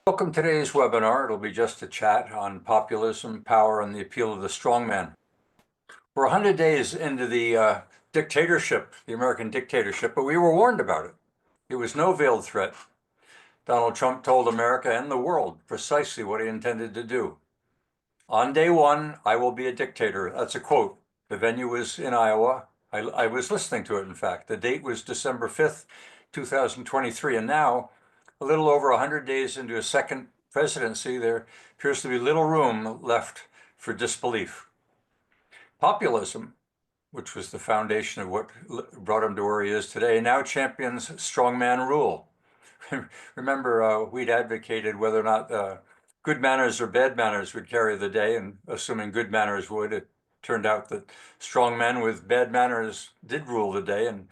Welcome to today's webinar. It'll be just a chat on populism, power, and the appeal of the strongman. We're 100 days into the dictatorship, the American dictatorship, but we were warned about it. It was no veiled threat. Donald Trump told America and the world precisely what he intended to do. On day one, I will be a dictator. That's a quote. The venue was in Iowa. I was listening to it, in fact. The date was December 5th, 2023. And now, a little over 100 days into a second presidency, there appears to be little room left for disbelief. Populism, which was the foundation of what brought him to where he is today, now champions strongman rule. Remember, we'd advocated whether or not good manners or bad manners would carry the day, and assuming good manners would, it turned out that strong men with bad manners did rule the day, and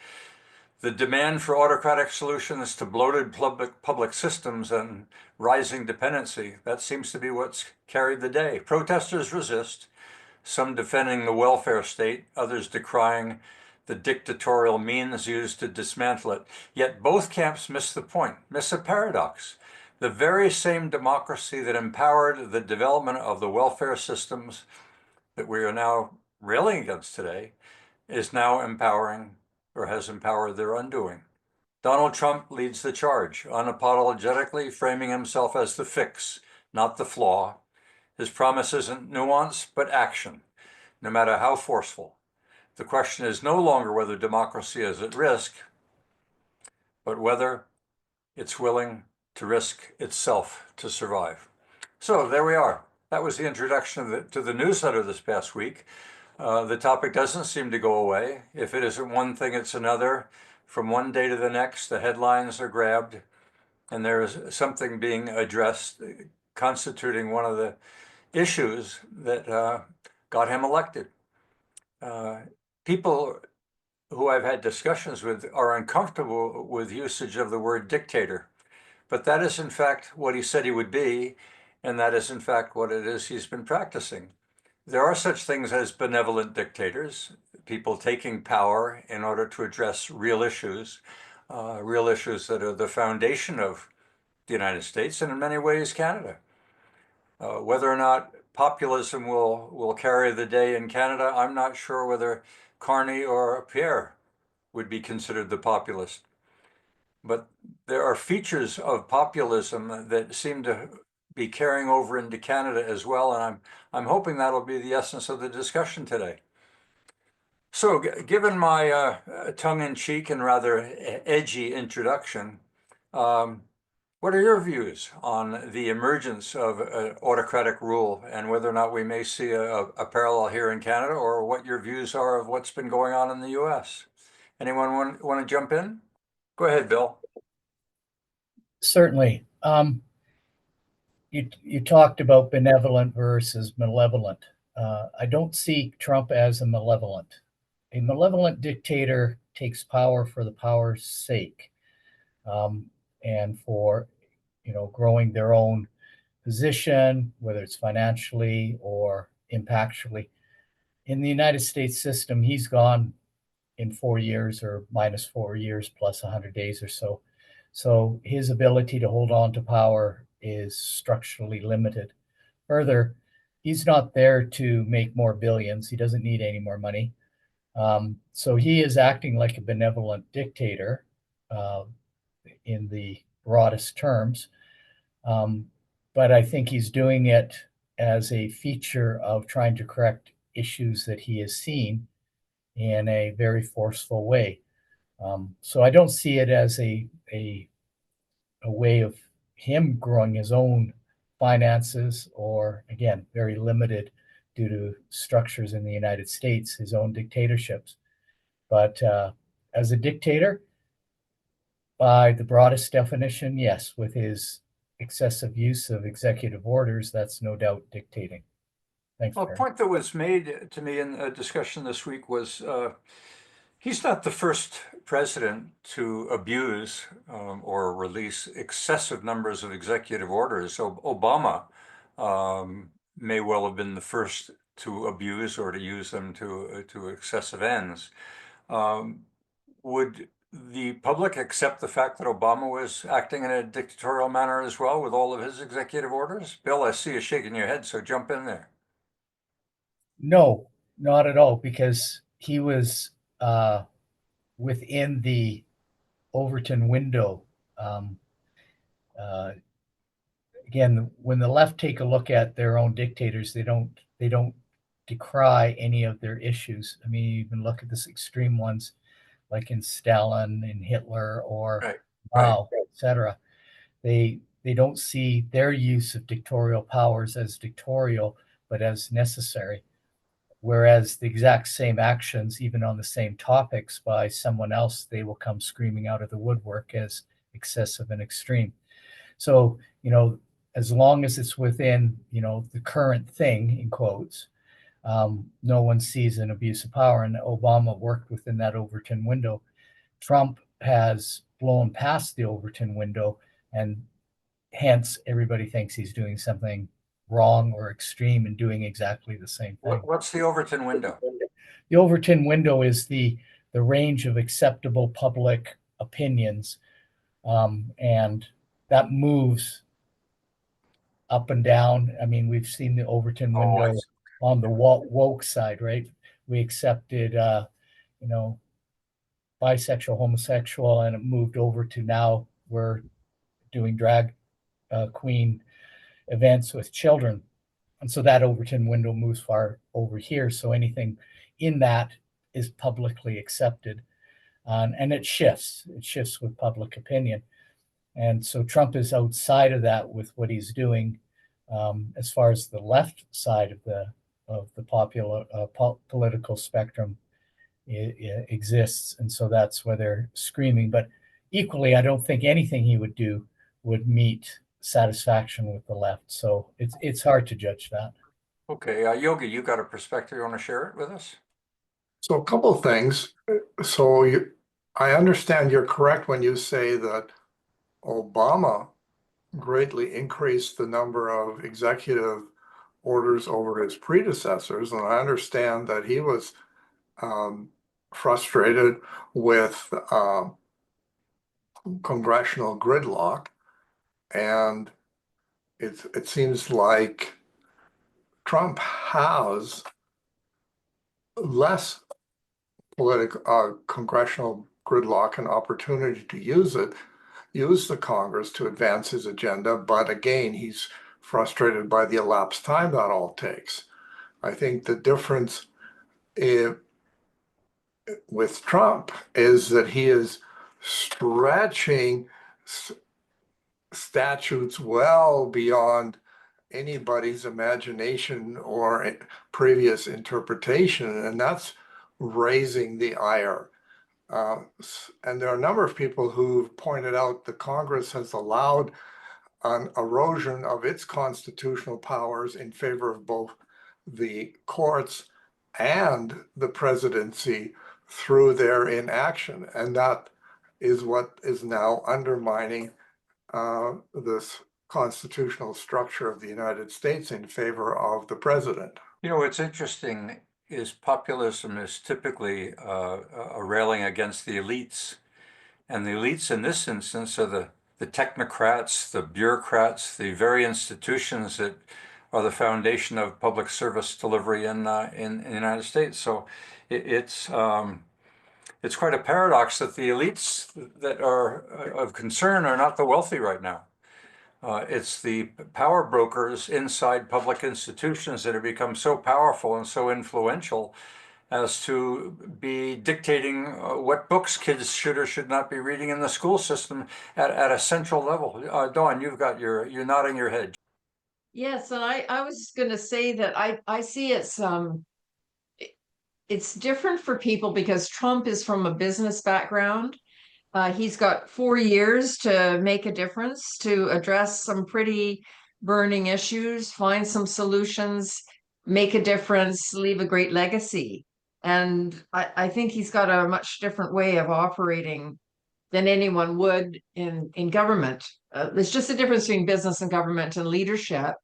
the demand for autocratic solutions to bloated public systems and rising dependency, that seems to be what's carried the day. Protestors resist, some defending the welfare state, others decrying the dictatorial means used to dismantle it. Yet both camps miss the point, miss a paradox. The very same democracy that empowered the development of the welfare systems that we are now railing against today is now empowering, or has empowered, their undoing. Donald Trump leads the charge, unapologetically framing himself as the fix, not the flaw. His promise isn't nuance, but action, no matter how forceful. The question is no longer whether democracy is at risk, but whether it's willing to risk itself to survive. So there we are. That was the introduction to the newsletter this past week. The topic doesn't seem to go away. If it isn't one thing, it's another. From one day to the next, the headlines are grabbed, and there is something being addressed, constituting one of the issues that got him elected. People who I've had discussions with are uncomfortable with usage of the word dictator, but that is in fact what he said he would be, and that is in fact what it is he's been practicing. There are such things as benevolent dictators, people taking power in order to address real issues that are the foundation of the United States and in many ways Canada. Whether or not populism will carry the day in Canada, I'm not sure whether Carney or Pierre would be considered the populist. But there are features of populism that seem to be carrying over into Canada as well, and I'm hoping that'll be the essence of the discussion today. So, given my tongue-in-cheek and rather edgy introduction, what are your views on the emergence of autocratic rule and whether or not we may see a parallel here in Canada, or what your views are of what's been going on in the US? Anyone want to jump in? Go ahead, Bill. Certainly. You talked about benevolent versus malevolent. I don't see Trump as a malevolent. A malevolent dictator takes power for the power's sake, and for growing their own position, whether it's financially or impactually. In the United States system, he's gone in 4 years or minus 4 years plus 100 days or so. So his ability to hold on to power is structurally limited. Further, he's not there to make more billions. He doesn't need any more money. So he is acting like a benevolent dictator in the broadest terms. But I think he's doing it as a feature of trying to correct issues that he has seen in a very forceful way. So I don't see it as a way of him growing his own finances, or again, very limited due to structures in the United States, his own dictatorships. But as a dictator, by the broadest definition, yes, with his excessive use of executive orders, that's no doubt dictating. Thanks, A Barry. point that was made to me in a discussion this week was he's not the first president to abuse or release excessive numbers of executive orders. So Obama may well have been the first to abuse or to use them to excessive ends. Would the public accept the fact that Obama was acting in a dictatorial manner as well with all of his executive orders? Bill, I see you shaking your head, so jump in there. No, not at all, because he was within the Overton window. Um, uh, Again, when the left take a look at their own dictators, they don't decry any of their issues. I mean, you can look at this extreme ones like in Stalin and Hitler or Right, right. Mao, etc. They don't see their use of dictatorial powers as dictatorial, but as necessary. Whereas the exact same actions, even on the same topics by someone else, they will come screaming out of the woodwork as excessive and extreme. So, as long as it's within, the current thing, in quotes, no one sees an abuse of power. And Obama worked within that Overton window. Trump has blown past the Overton window, and hence everybody thinks he's doing something wrong or extreme and doing exactly the same thing. What's the Overton window? The Overton window is the range of acceptable public opinions, and that moves up and down. I mean, we've seen the Overton Oh, window on the woke side, right? We accepted, you know, bisexual, homosexual, and it moved over to now we're doing drag queen events with children. And so that Overton window moves far over here. So anything in that is publicly accepted. And it shifts. It shifts with public opinion. And so Trump is outside of that with what he's doing, as far as the left side of the popular political spectrum exists, and so that's where they're screaming. But equally, I don't think anything he would do would meet satisfaction with the left. So it's hard to judge that. okay. Yogi, you got a perspective you want to share it with us? So a couple of things. I understand you're correct when you say that Obama greatly increased the number of executive orders over his predecessors, and I understand that he was frustrated with congressional gridlock, and it seems like Trump has less congressional gridlock and opportunity to use the Congress to advance his agenda. But again, he's frustrated by the elapsed time that all takes. I think the difference with Trump is that he is stretching statutes well beyond anybody's imagination or previous interpretation, and that's raising the ire. And there are a number of people who've pointed out that Congress has allowed an erosion of its constitutional powers in favor of both the courts and the presidency through their inaction. And that is what is now undermining this constitutional structure of the United States in favor of the president. What's interesting is populism is typically a railing against the elites. And the elites in this instance are the technocrats, the bureaucrats, the very institutions that are the foundation of public service delivery in the United States. So it's quite a paradox that the elites that are of concern are not the wealthy right now. It's the power brokers inside public institutions that have become so powerful and so influential as to be dictating what books kids should or should not be reading in the school system at a central level. Dawn, you're nodding your head. Yes, and I was going to say that I see it's different for people because Trump is from a business background. He's got 4 years to make a difference, to address some pretty burning issues, find some solutions, make a difference, leave a great legacy. And I think he's got a much different way of operating than anyone would in government. There's just a difference between business and government and leadership.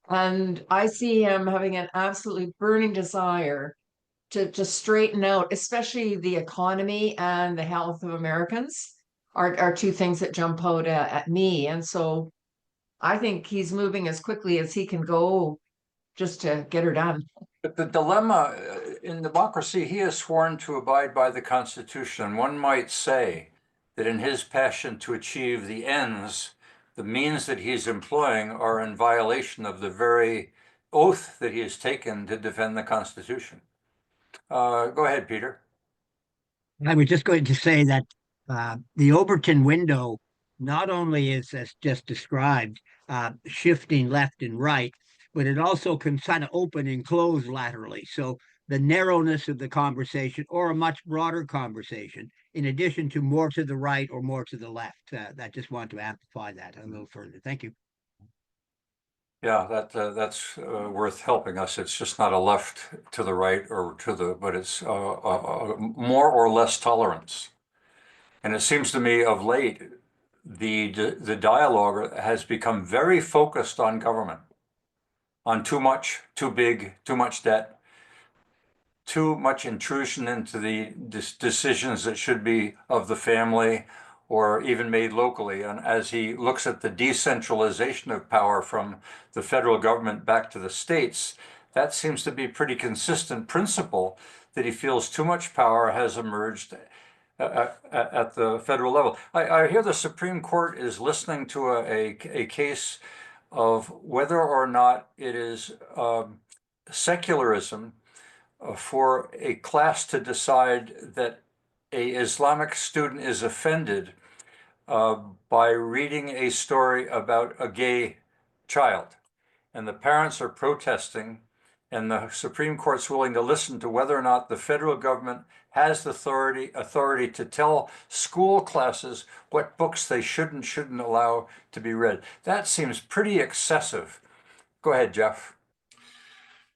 And I see him having an absolutely burning desire to straighten out, especially the economy and the health of Americans are two things that jump out at me. And so I think he's moving as quickly as he can go just to get her done. But the dilemma in democracy, he has sworn to abide by the Constitution. One might say that in his passion to achieve the ends, the means that he's employing are in violation of the very oath that he has taken to defend the Constitution. Go ahead, Peter. I was just going to say that the Overton window not only is, as just described, shifting left and right, but it also can kind of open and close laterally. So the narrowness of the conversation, or a much broader conversation, in addition to more to the right or more to the left. I just want to amplify that a little further. Thank you. Yeah, that's worth helping us. It's just not a left to the right or to the, but it's more or less tolerance. And it seems to me of late, the dialogue has become very focused on government, on too much, too big, too much debt, too much intrusion into the decisions that should be of the family or even made locally. And as he looks at the decentralization of power from the federal government back to the states, that seems to be a pretty consistent principle that he feels too much power has emerged at the federal level. I hear the Supreme Court is listening to a case of whether or not it is secularism for a class to decide that a Islamic student is offended by reading a story about a gay child. And the parents are protesting, and the Supreme Court's willing to listen to whether or not the federal government has the authority to tell school classes what books they shouldn't allow to be read. That seems pretty excessive. Go ahead, Jeff.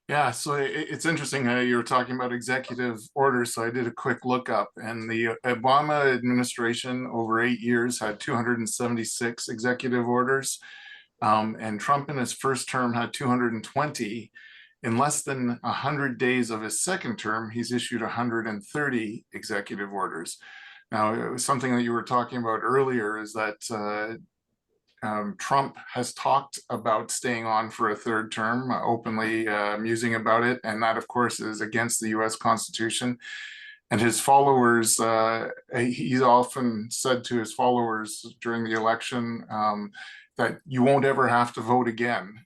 Yeah, so it's interesting how you were talking about executive orders. So I did a quick lookup, and the Obama administration over 8 years had 276 executive orders, and Trump in his first term had 220. In less than 100 days of his second term, he's issued 130 executive orders. Now, it was something that you were talking about earlier is that Trump has talked about staying on for a third term, openly musing about it. And that, of course, is against the US Constitution. And his followers, he's often said to his followers during the election that you won't ever have to vote again,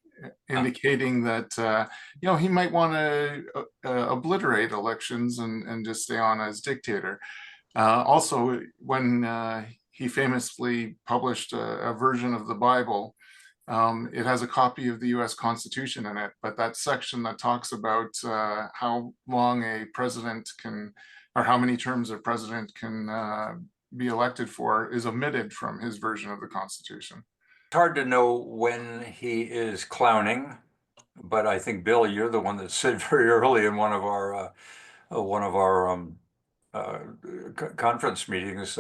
indicating that, he might want to obliterate elections and just stay on as dictator. Also, when he famously published a version of the Bible. It has a copy of the US Constitution in it, but that section that talks about how long a president can, or how many terms a president can be elected for is omitted from his version of the Constitution. It's hard to know when he is clowning, but I think, Bill, you're the one that said very early in one of our conference meetings,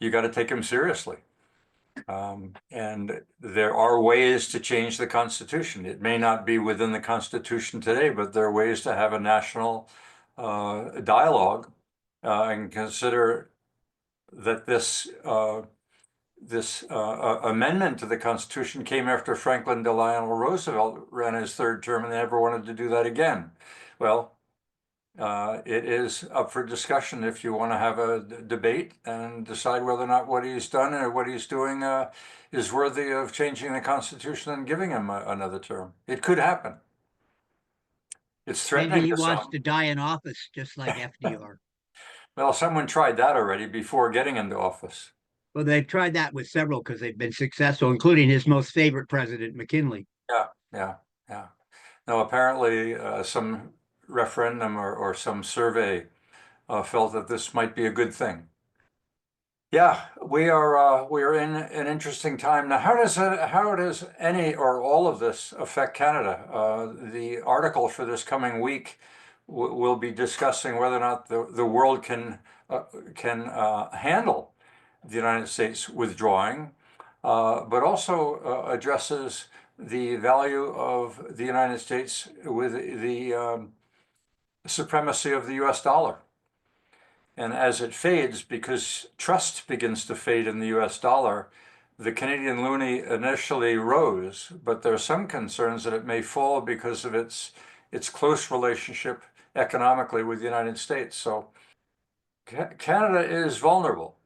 you got to take him seriously. And there are ways to change the Constitution. It may not be within the Constitution today, but there are ways to have a national dialogue and consider that this amendment to the Constitution came after Franklin Delano Roosevelt ran his third term and they never wanted to do that again. Well, it is up for discussion if you want to have a debate and decide whether or not what he's done or what he's doing is worthy of changing the Constitution and giving him another term. It could happen. It's threatening. Maybe he wants to die in office, just like FDR. Well, someone tried that already before getting into office. Well, they've tried that with several because they've been successful, including his most favorite president, McKinley. Yeah. Now, apparently, some referendum or some survey felt that this might be a good thing. Yeah, we are in an interesting time now. How does any or all of this affect Canada? The article for this coming week will be discussing whether or not the world can handle the United States withdrawing, but also addresses the value of the United States with the supremacy of the US dollar. And as it fades, because trust begins to fade in the US dollar, the Canadian loonie initially rose, but there are some concerns that it may fall because of its close relationship economically with the United States. So Canada is vulnerable.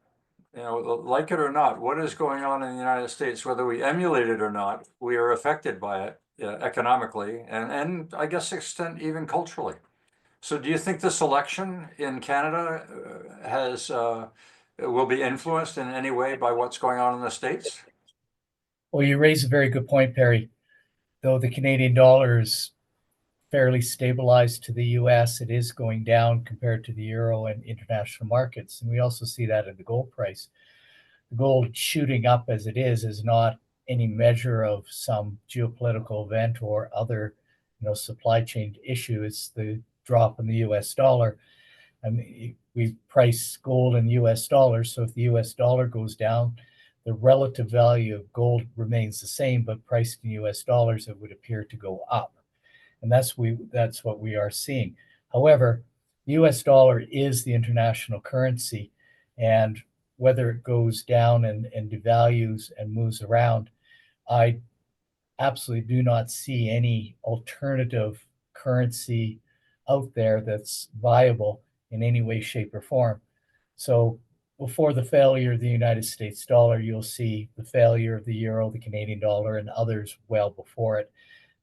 You know, like it or not, what is going on in the United States, whether we emulate it or not, we are affected by it economically and I guess extent even culturally. So do you think this election in Canada will be influenced in any way by what's going on in the States? Well, you raise a very good point, Perry. Though the Canadian dollar is fairly stabilized to the US, it is going down compared to the euro and international markets. And we also see that in the gold price. The gold shooting up as it is not any measure of some geopolitical event or other, supply chain issue. It's the drop in the US dollar. I mean, we price gold in US dollars. So if the US dollar goes down, the relative value of gold remains the same, but priced in US dollars, it would appear to go up. And that's what we are seeing. However, the US dollar is the international currency, and whether it goes down and devalues and moves around, I absolutely do not see any alternative currency out there that's viable in any way, shape, or form. So before the failure of the United States dollar, you'll see the failure of the euro, the Canadian dollar, and others well before it.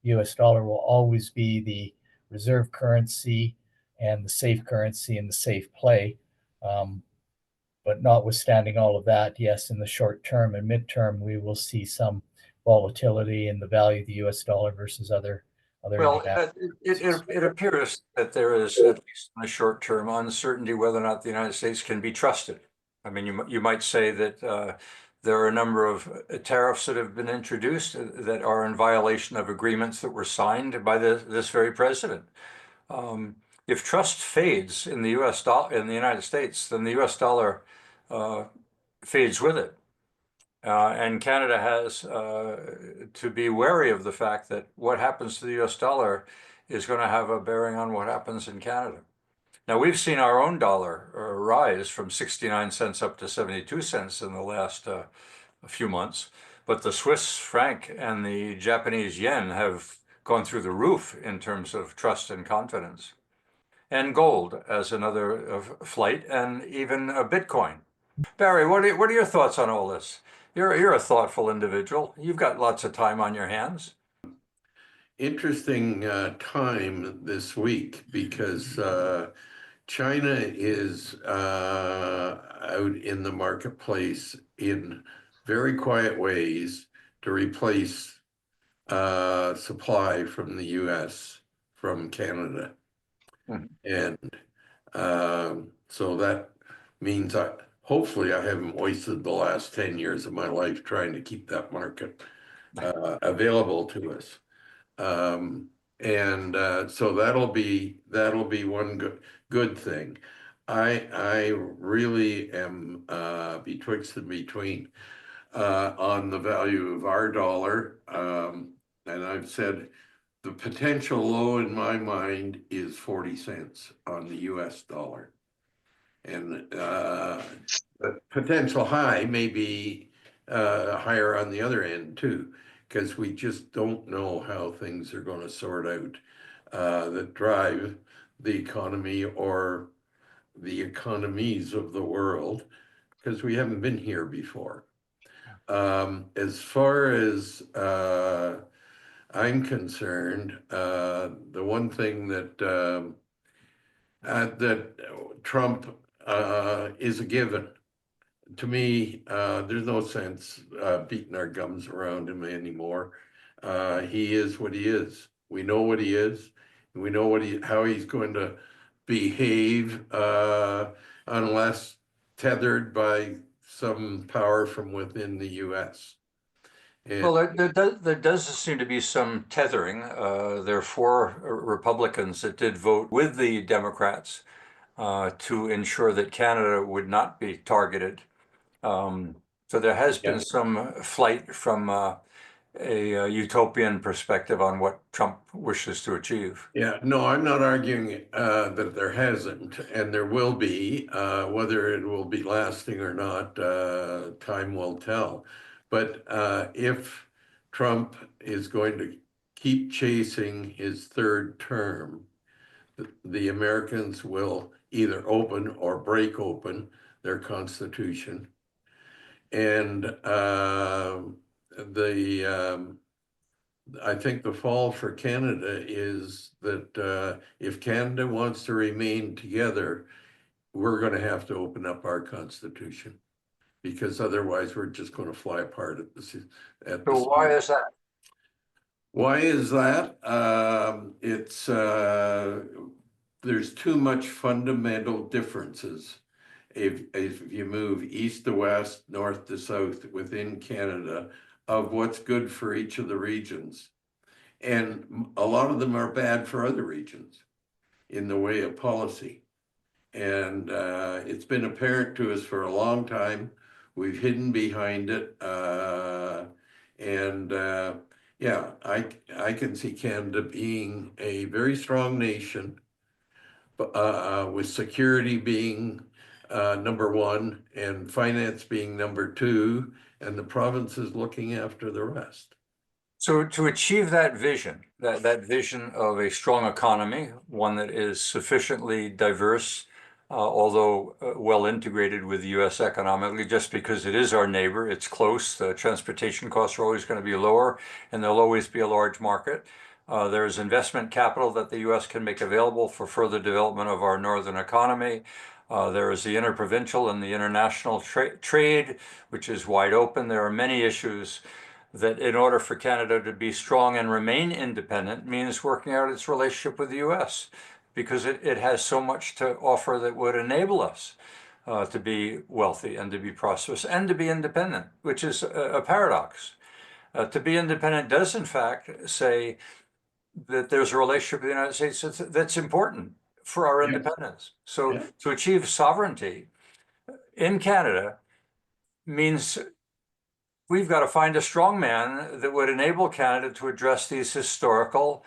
The US dollar will always be the reserve currency and the safe currency and the safe play. But notwithstanding all of that, yes, in the short term and midterm, we will see some volatility in the value of the US dollar versus other Well, international. it appears that there is, at least in the short term, uncertainty whether or not the United States can be trusted. I mean, you might say that there are a number of tariffs that have been introduced that are in violation of agreements that were signed by this very president. If trust fades in the U.S. dollar in the United States, then the U.S. dollar fades with it. And Canada has to be wary of the fact that what happens to the US dollar is going to have a bearing on what happens in Canada. Now, we've seen our own dollar rise from 69 cents up to 72 cents in the last few months, but the Swiss franc and the Japanese yen have gone through the roof in terms of trust and confidence. And gold as another flight, and even Bitcoin. Barry, what are your thoughts on all this? You're a thoughtful individual. You've got lots of time on your hands. Interesting time this week because China is out in the marketplace in very quiet ways to replace supply from the US from Canada. And so that means hopefully I haven't wasted the last 10 years of my life trying to keep that market available to us. So that'll be one good thing. I really am betwixt and between on the value of our dollar. And I've said the potential low in my mind is 40 cents on the US dollar. And the potential high may be higher on the other end too, because we just don't know how things are going to sort out that drive the economy or the economies of the world, because we haven't been here before. As far as I'm concerned, the one thing that Trump is a given. To me, there's no sense beating our gums around him anymore. He is what he is. We know what he is. We know how he's going to behave unless tethered by some power from within the U.S. Well, there does seem to be some tethering. There are 4 Republicans that did vote with the Democrats to ensure that Canada would not be targeted. So there has been some flight from utopian perspective on what Trump wishes to achieve. Yeah, no, I'm not arguing that there hasn't, and there will be. Whether it will be lasting or not, time will tell. But if Trump is going to keep chasing his third term, the Americans will either open or break open their constitution. And I think the fall for Canada is that if Canada wants to remain together, we're going to have to open up our constitution, because otherwise we're just going to fly apart at the So why is that? Why is that? There's too much fundamental differences. If you move east to west, north to south within Canada, of what's good for each of the regions. And a lot of them are bad for other regions in the way of policy. And it's been apparent to us for a long time. We've hidden behind it. Yeah, I can see Canada being a very strong nation, with security being number one and finance being number two, and the provinces looking after the rest. So to achieve that vision, that vision of a strong economy, one that is sufficiently diverse, although well integrated with the US economically, just because it is our neighbor, it's close, the transportation costs are always going to be lower, and there'll always be a large market. There is investment capital that the US can make available for further development of our northern economy. There is the interprovincial and the international trade, which is wide open. There are many issues that in order for Canada to be strong and remain independent means working out its relationship with the US, because it has so much to offer that would enable us to be wealthy and to be prosperous and to be independent, which is a paradox. To be independent does in fact say that there's a relationship with the United States that's important for our Yes. independence. So Yeah. to achieve sovereignty in Canada means we've got to find a strong man that would enable Canada to address these historical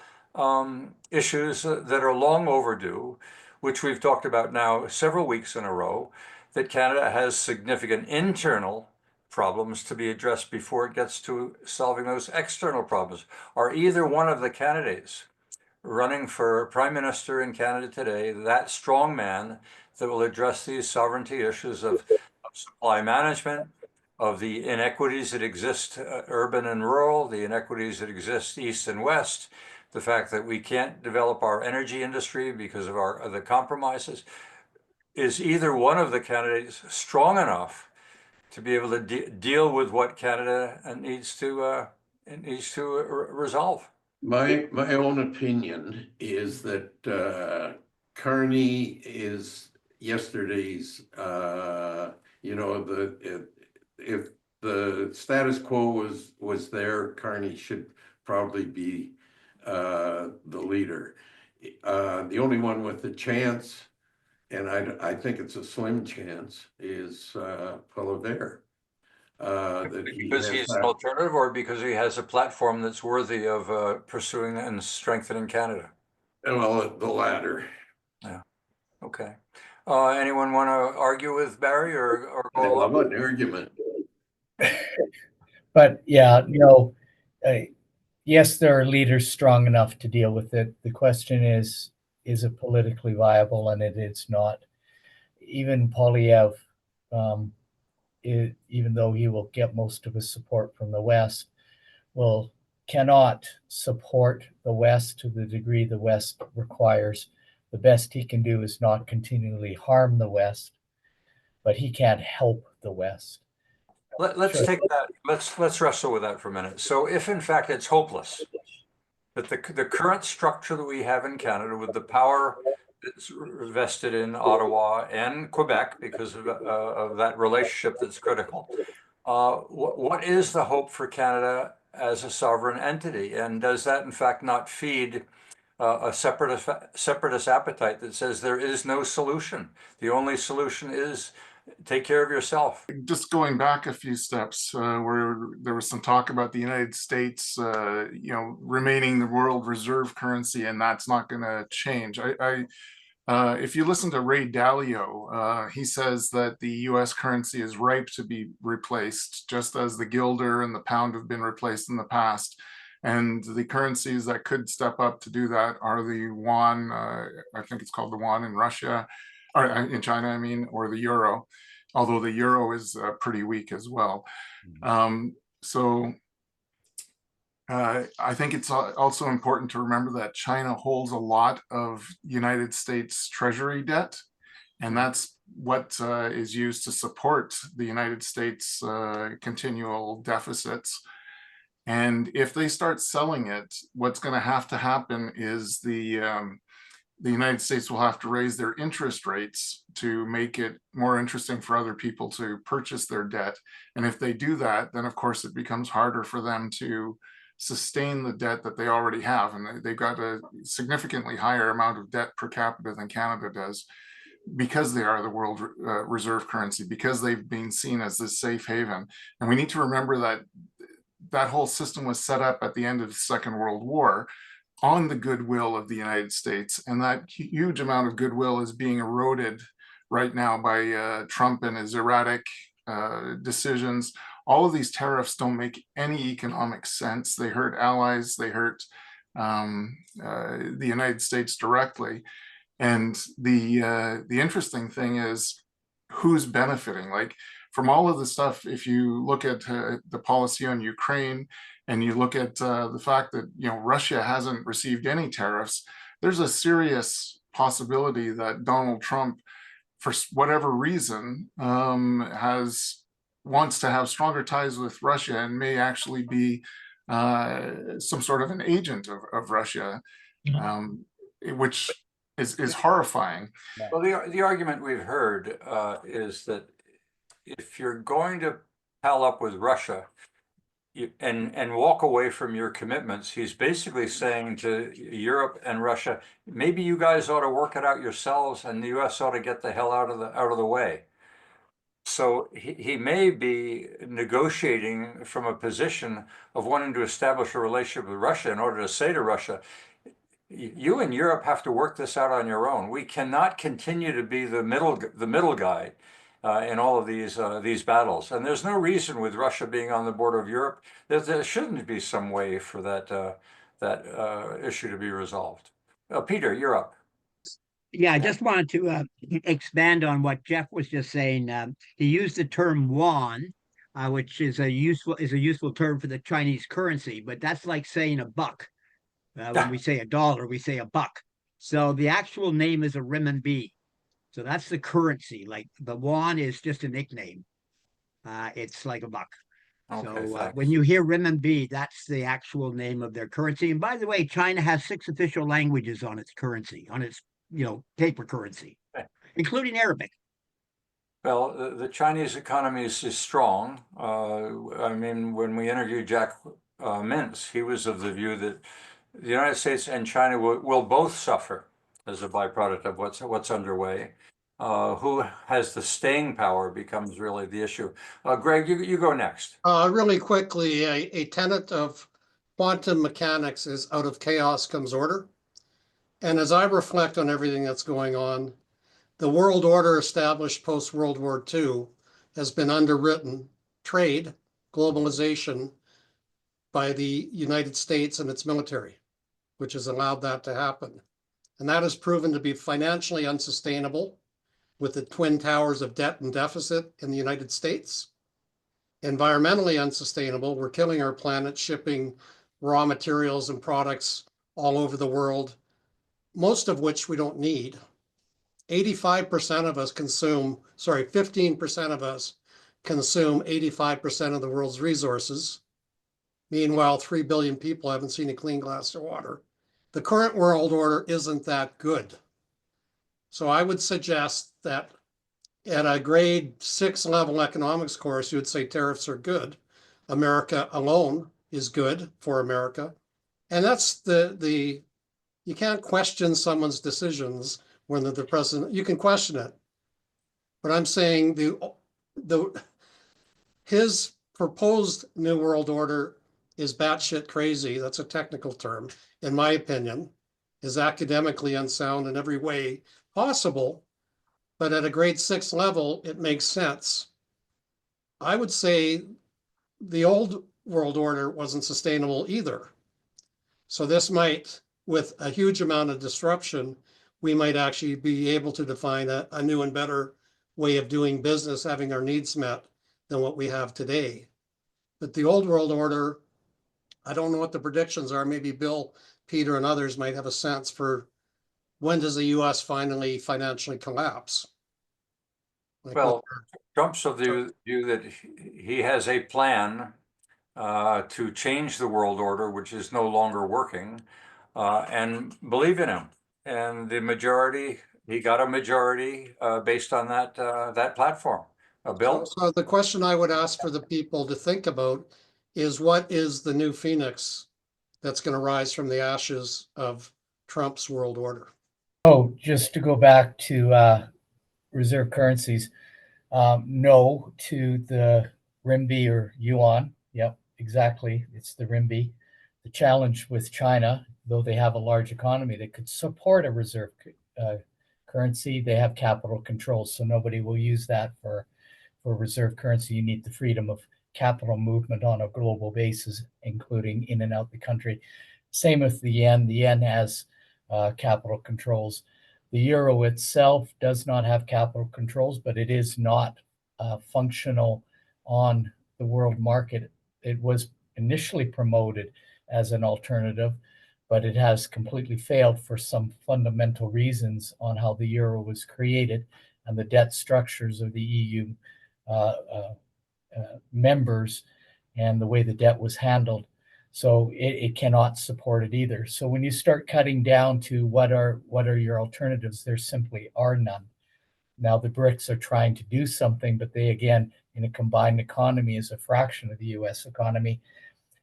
issues that are long overdue, which we've talked about now several weeks in a row, that Canada has significant internal problems to be addressed before it gets to solving those external problems. Are either one of the candidates running for Prime Minister in Canada today that strong man that will address these sovereignty issues of supply management, of the inequities that exist urban and rural, the inequities that exist east and west, the fact that we can't develop our energy industry because of the compromises? Is either one of the candidates strong enough to be able to deal with what Canada needs to resolve? My own opinion is that Carney is yesterday's. If the status quo was there, Carney should probably be the leader. The only one with a chance, and I think it's a slim chance, is Paul there. Because he's an alternative, or because he has a platform that's worthy of pursuing and strengthening Canada? Well, the latter. Yeah. Okay. Anyone want to argue with Barry or I go love along? an argument. But yeah, yes, there are leaders strong enough to deal with it. The question is it politically viable? And it is not. Even Polyev, even though he will get most of his support from the West, cannot support the West to the degree the West requires. The best he can do is not continually harm the West, but he can't help the West. Let's take that. Let's wrestle with that for a minute. So if in fact it's hopeless, that the current structure that we have in Canada, with the power that's vested in Ottawa and Quebec because of that relationship that's critical, what is the hope for Canada as a sovereign entity? And does that in fact not feed a separatist appetite that says there is no solution? The only solution is take care of yourself. Just going back a few steps, where there was some talk about the United States, remaining the world reserve currency, and that's not going to change. If you listen to Ray Dalio, he says that the U.S. currency is ripe to be replaced, just as the guilder and the pound have been replaced in the past. And the currencies that could step up to do that are the yuan, I think it's called the yuan in Russia, or in China, I mean, or the euro, although the euro is pretty weak as well. I think it's also important to remember that China holds a lot of United States Treasury debt, and that's what is used to support the United States continual deficits. And if they start selling it, what's going to happen is the United States will have to raise their interest rates to make it more interesting for other people to purchase their debt. And if they do that, then of course it becomes harder for them to sustain the debt that they already have. And they've got a significantly higher amount of debt per capita than Canada does, because they are the world reserve currency, because they've been seen as this safe haven. And we need to remember that that whole system was set up at the end of the Second World War on the goodwill of the United States. And that huge amount of goodwill is being eroded right now by Trump and his erratic decisions. All of these tariffs don't make any economic sense. They hurt allies, they hurt the United States directly. And the interesting thing is who's benefiting. Like, from all of the stuff, if you look at the policy on Ukraine, and you look at the fact that Russia hasn't received any tariffs, there's a serious possibility that Donald Trump, for whatever reason, wants to have stronger ties with Russia and may actually be some sort of an agent of Russia, which is horrifying. Well, the argument we've heard is that if you're going to pal up with Russia and walk away from your commitments, he's basically saying to Europe and Russia, maybe you guys ought to work it out yourselves, and the U.S. ought to get the hell out of the way. So he may be negotiating from a position of wanting to establish a relationship with Russia in order to say to Russia, you and Europe have to work this out on your own. We cannot continue to be the middle guy in all of these battles. And there's no reason, with Russia being on the border of Europe, that there shouldn't be some way for that issue to be resolved. Peter, you're up. Yeah, I just wanted to expand on what Jeff was just saying. He used the term yuan, which is a useful term for the Chinese currency, but that's like saying a buck. When we say a dollar, we say a buck. So the actual name is a renminbi. So that's the currency. Like the yuan is just a nickname. It's like a buck. Okay, so when you hear renminbi, that's the actual name of their currency. And by the way, China has 6 official languages on its currency, on its paper currency, including Arabic. Well, the Chinese economy is strong. I mean, when we interviewed Jack Mintz, he was of the view that the United States and China will both suffer as a byproduct of what's underway. Who has the staying power becomes really the issue. Greg, you go next. Really quickly, a tenet of quantum mechanics is out of chaos comes order. And as I reflect on everything that's going on, the world order established post-World War II has been underwritten, trade, globalization, by the United States and its military, which has allowed that to happen. And that has proven to be financially unsustainable, with the twin towers of debt and deficit in the United States. Environmentally unsustainable. We're killing our planet, shipping raw materials and products all over the world, most of which we don't need. 15% of us consume 85% of the world's resources. Meanwhile, 3 billion people haven't seen a clean glass of water. The current world order isn't that good. So I would suggest that at a grade 6 level economics course, you would say tariffs are good. America alone is good for America. And that's you can't question someone's decisions when they're the president. You can question it, But I'm saying his proposed New World Order is batshit crazy. That's a technical term, in my opinion, is academically unsound in every way possible. But at a grade 6 level, it makes sense. I would say the old world order wasn't sustainable either. So this might, with a huge amount of disruption, we might actually be able to define a new and better way of doing business, having our needs met than what we have today. But the old world order, I don't know what the predictions are. Maybe Bill, Peter, and others might have a sense for when does the US finally financially collapse? Like Well, Trump's of the view that he has a plan to change the world order, which is no longer working, and believe in him. And the majority, he got a majority based on that platform. Bill? So the question I would ask for the people to think about is what is the new phoenix that's going to rise from the ashes of Trump's world order? Oh, just to go back to reserve currencies, no to the RMB or yuan. Yep, exactly. It's the RMB. The challenge with China, though they have a large economy that could support a reserve currency, they have capital controls, so nobody will use that for reserve currency. You need the freedom of capital movement on a global basis, including in and out the country. Same with the yen. The yen has capital controls. The euro itself does not have capital controls, but it is not functional on the world market. It was initially promoted as an alternative, but it has completely failed for some fundamental reasons on how the euro was created and the debt structures of the EU members and the way the debt was handled. So it cannot support it either. So when you start cutting down to what are your alternatives, there simply are none. Now the BRICS are trying to do something, but they again, in a combined economy, is a fraction of the U.S. economy,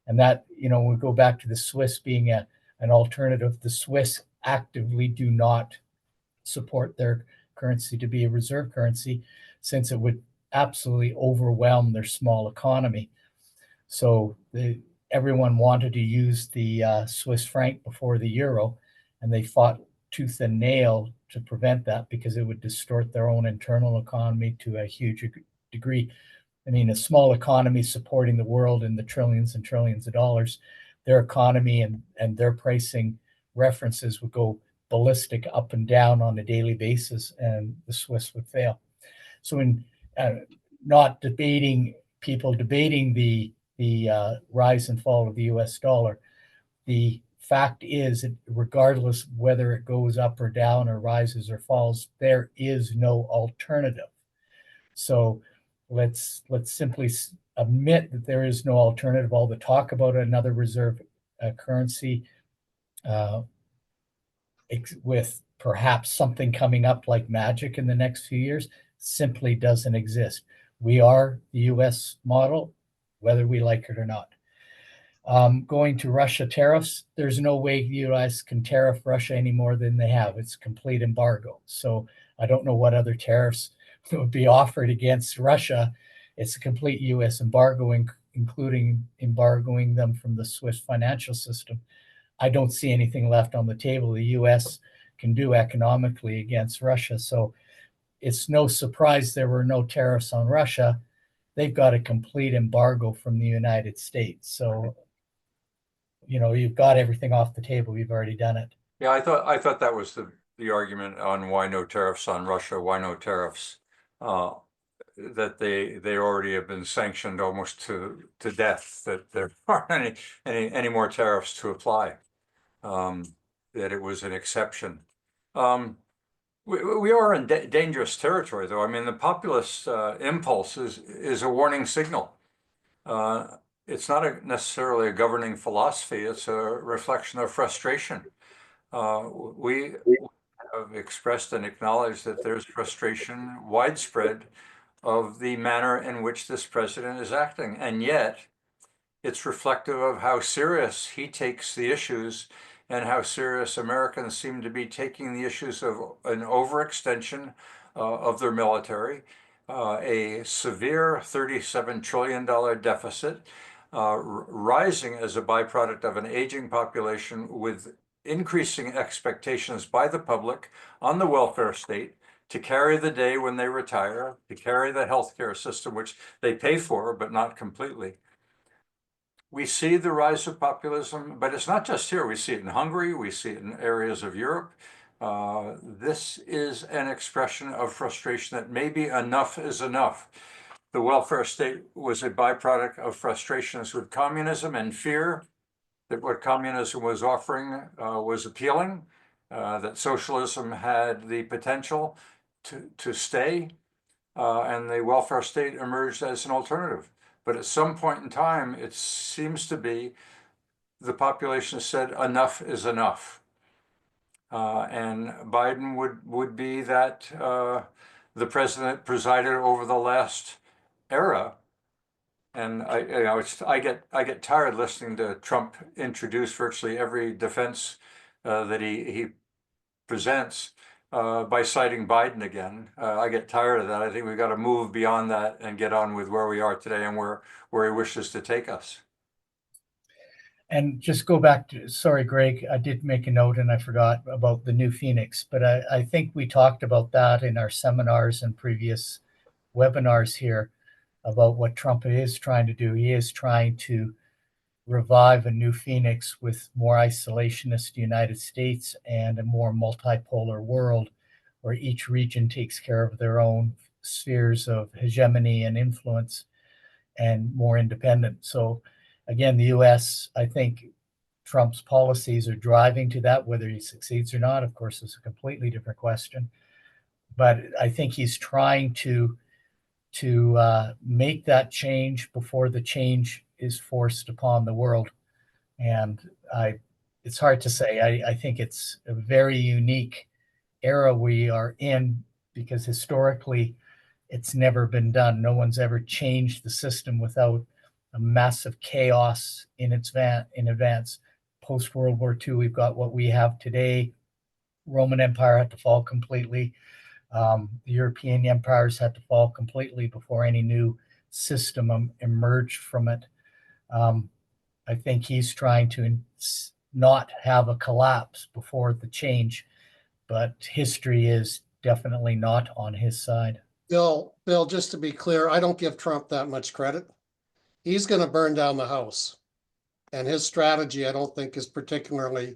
and that we go back to the Swiss being an alternative. The Swiss actively do not support their currency to be a reserve currency, since it would absolutely overwhelm their small economy. So everyone wanted to use the Swiss franc before the euro, and they fought tooth and nail to prevent that because it would distort their own internal economy to a huge degree. I mean, a small economy supporting the world in the trillions and trillions of dollars, their economy and their pricing references would go ballistic up and down on a daily basis, and the Swiss would fail. So in not debating the rise and fall of the US dollar, the fact is that regardless whether it goes up or down or rises or falls, there is no alternative. So let's simply admit that there is no alternative. All the talk about another reserve currency with perhaps something coming up like magic in the next few years simply doesn't exist. We are the US model, whether we like it or not. Going to Russia tariffs, there's no way the US can tariff Russia any more than they have. It's complete embargo. So I don't know what other tariffs would be offered against Russia. It's a complete US embargo, including embargoing them from the Swiss financial system. I don't see anything left on the table the US can do economically against Russia. So it's no surprise there were no tariffs on Russia. They've got a complete embargo from the United States. So, you've got everything off the table. You've already done it. Yeah, I thought that was the argument on why no tariffs on Russia, why no tariffs, that they already have been sanctioned almost to death, that there aren't any more tariffs to apply, that it was an exception. We are in dangerous territory, though. I mean, the populist impulse is a warning signal. It's not necessarily a governing philosophy. It's a reflection of frustration. We have expressed and acknowledged that there's frustration widespread of the manner in which this president is acting. And yet, it's reflective of how serious he takes the issues and how serious Americans seem to be taking the issues of an overextension of their military, a severe $37 trillion deficit, rising as a byproduct of an aging population with increasing expectations by the public on the welfare state to carry the day when they retire, to carry the healthcare system, which they pay for, but not completely. We see the rise of populism, but it's not just here. We see it in Hungary, we see it in areas of Europe. This is an expression of frustration that maybe enough is enough. The welfare state was a byproduct of frustrations with communism and fear that what communism was offering was appealing, that socialism had the potential to stay, and the welfare state emerged as an alternative. But at some point in time, it seems to be the population said enough is enough. And Biden would be that the president presided over the last era. And I get tired listening to Trump introduce virtually every defense that he presents by citing Biden again. I get tired of that. I think we've got to move beyond that and get on with where we are today and where he wishes to take us. And just go back to, sorry, Greg, I did make a note and I forgot about the new Phoenix, but I think we talked about that in our seminars and previous webinars here about what Trump is trying to do. He is trying to revive a new Phoenix with more isolationist United States and a more multipolar world where each region takes care of their own spheres of hegemony and influence and more independent. So again, the US, I think Trump's policies are driving to that. Whether he succeeds or not, of course, is a completely different question. But I think he's trying to make that change before the change is forced upon the world. And it's hard to say. I think it's a very unique era we are in because historically it's never been done. No one's ever changed the system without a massive chaos in advance. Post World War II, we've got what we have today. Roman Empire had to fall completely. The European empires had to fall completely before any new system emerged from it. I think he's trying to not have a collapse before the change, but history is definitely not on his side. Bill, just to be clear, I don't give Trump that much credit. He's going to burn down the house. And his strategy, I don't think, is particularly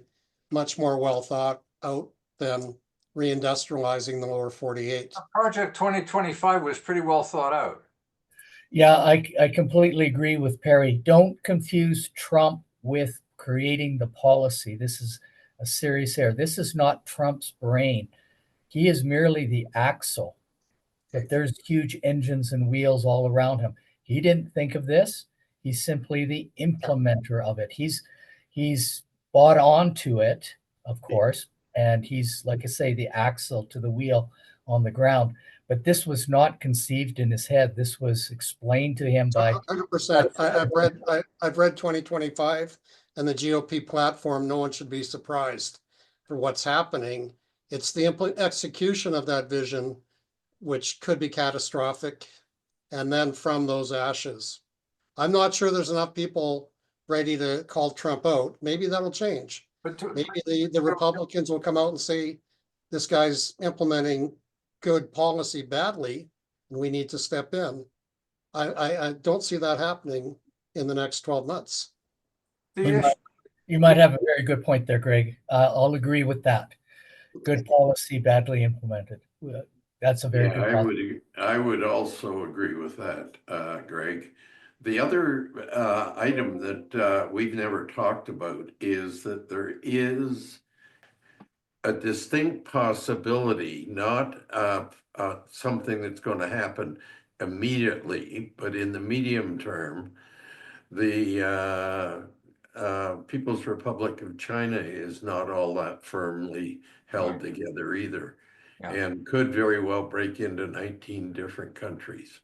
much more well thought out than reindustrializing the lower 48. Project 2025 was pretty well thought out. Yeah, I completely agree with Perry. Don't confuse Trump with creating the policy. This is a serious error. This is not Trump's brain. He is merely the axle, but there's huge engines and wheels all around him. He didn't think of this. He's simply the implementer of it. He's bought onto it, of course, and he's, like I say, the axle to the wheel on the ground. But this was not conceived in his head. This was explained to him by 100%. I've read 2025 and the GOP platform. No one should be surprised for what's happening. It's the execution of that vision, which could be catastrophic, and then from those ashes. I'm not sure there's enough people ready to call Trump out. Maybe that'll change. Maybe the Republicans will come out and say, this guy's implementing good policy badly, and we need to step in. I don't see that happening in the next 12 months. You might have a very good point there, Greg. I'll agree with that. Good policy, badly implemented. That's a very good point. I would also agree with that, Greg. The other item that we've never talked about is that there is a distinct possibility, not something that's going to happen immediately, but in the medium term, the People's Republic of China is not all that firmly held together either, and could very well break into 19 different countries.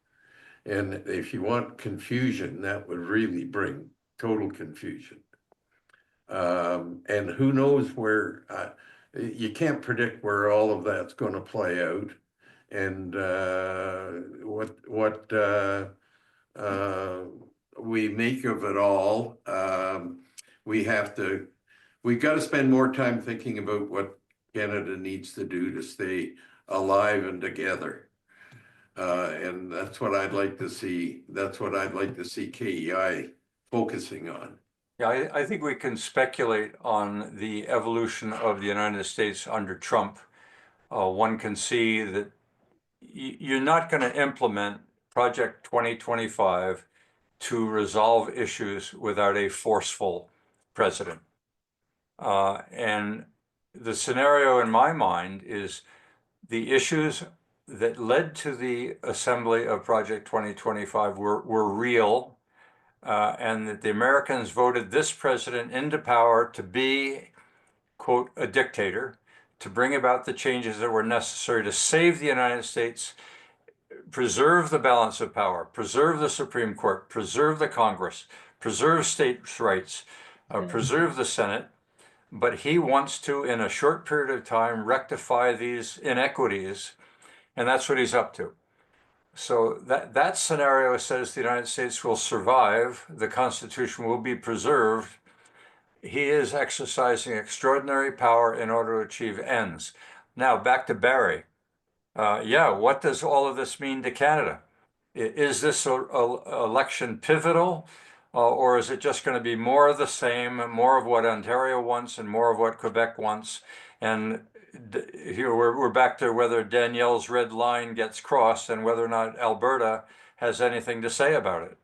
And if you want confusion, that would really bring total confusion. And who knows where, you can't predict where all of that's going to play out. and what we make of it all. We got to spend more time thinking about what Canada needs to do to stay alive and together. And that's what I'd like to see. That's what I'd like to see KEI focusing on. Yeah, I think we can speculate on the evolution of the United States under Trump. One can see that you're not going to implement Project 2025 to resolve issues without a forceful president. And the scenario in my mind is the issues that led to the assembly of Project 2025 were real, and that the Americans voted this president into power to be, quote, a dictator, to bring about the changes that were necessary to save the United States, preserve the balance of power, preserve the Supreme Court, preserve the Congress, preserve states' rights, preserve the Senate. But he wants to, in a short period of time, rectify these inequities, and that's what he's up to. So that scenario says the United States will survive, the Constitution will be preserved. He is exercising extraordinary power in order to achieve ends. Now, back to Barry. Yeah, what does all of this mean to Canada? Is this election pivotal, or is it just going to be more of the same, more of what Ontario wants and more of what Quebec wants? And here we're back to whether Danielle's red line gets crossed and whether or not Alberta has anything to say about it.